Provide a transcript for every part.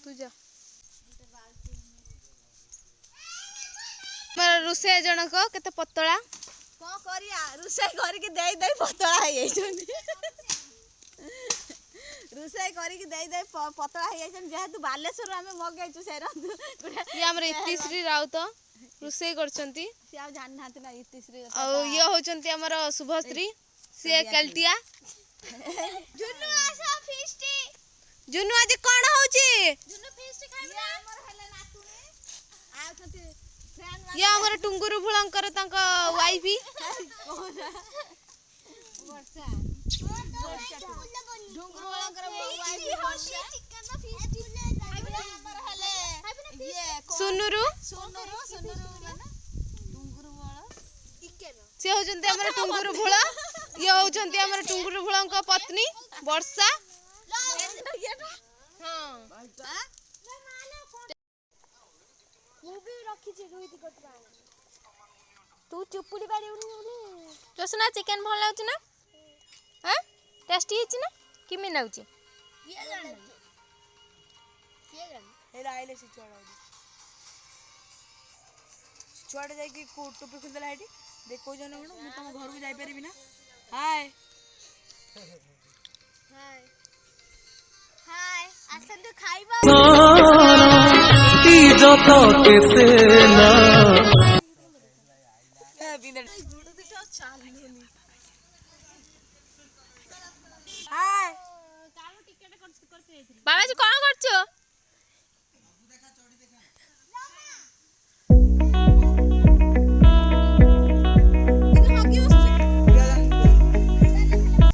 तू जा मेरा रुसे जनक केते पतला कौन करिया रुसे करके देई देई पतला हो जाइछन रुसे करके देई देई पतला हो जाइछन जेहेतु बालेश्वर आमे मगाइछु सेरंतु ये हमर इतिश्री राउत रुसे करछंती से आ जान नाते ना इतिश्री आ ये होचंती हमर शुभश्री से कलटिया जुन्नू आसा फिस्टी जुन्नू आज कोन होची जुन्नू फिस्टी खाइबा हमर हले नातुने आ छथि फ्रेंड ये हमर टुंगुरु भुलंकर तांका वाइफी वर्षा डुंगुरु भुलंकर वाइफी वर्षा चिकन फिस्टी खाइबा हमर हले ये सुनुरु सुनुरु माने डुंगुरु भुल चिकन से होचंती हमर टुंगुरु भुला ये होचंती हमर टुंगुरु भुलंका पत्नी वर्षा हां मूवी रखी छी रोहित कटवा तू चुपुड़ी बारी उनी जोसना चिकन भल लागछ ना हां टेस्टी हिच ना किमी नाउची ये जान हेरा आइले से छुआड़े जाई कि टोपी खुल देला हेटी देखो जन कोन मु तम घर को जाई परबी ना हाय हाय हाय आसन तो खाइबा इज्जत केते ना बिंदर गुडू दिखा चालुनी हाय कालो टिकट करते हेथि बाबा जी कोन करछो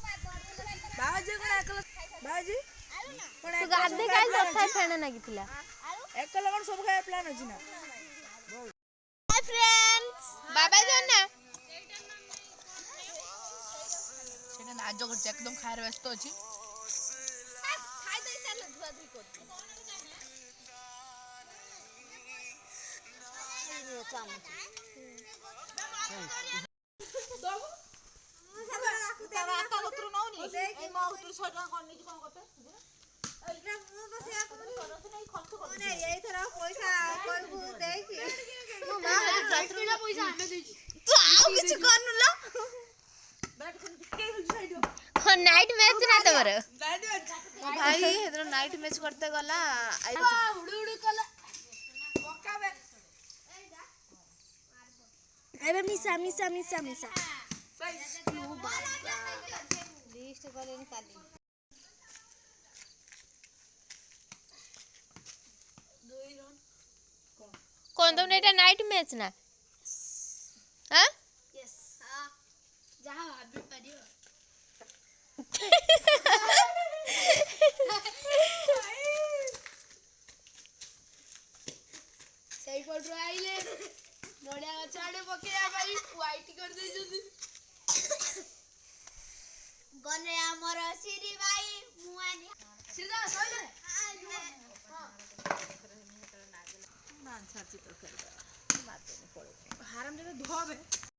बाबाजी कोन बाबाजी कोन तू गाधे काल दथा फेणे नागिथिला एकल कोन सब खाय प्लान अछि ना हाय फ्रेंड्स बाबा जन ना सेटा नाजो कर एकदम खायर व्यस्त अछि खाइ दे चल धुआ धुई कर ये चामच तब आता उतरु नौनी ए मा उतरु छोटा कोनी कोन करते एटा मु तो से खर्च कर नै एई थरा पैसा कहबू देखी मो मा पैसा हमें देछि तू आउ किछ करनु ल नाइट मैच ना तमर भाई हेदर नाइट मैच करते गला उड़ी उड़ी कला पकाबे एबे मिसा मिसा मिसा मिसा लिस्ट करेन काली कोन तो नेटा नाइट मैच ना हां यस हां जहां भाभी परियो सही पड़ रहा आइले नोडिया गछाडे पकेया भाई वाइट कर दे जल्दी गने हमर सिरी भाई मुआनी सीधा सहिले हां ना छाची तो कर हाराम जने धोबे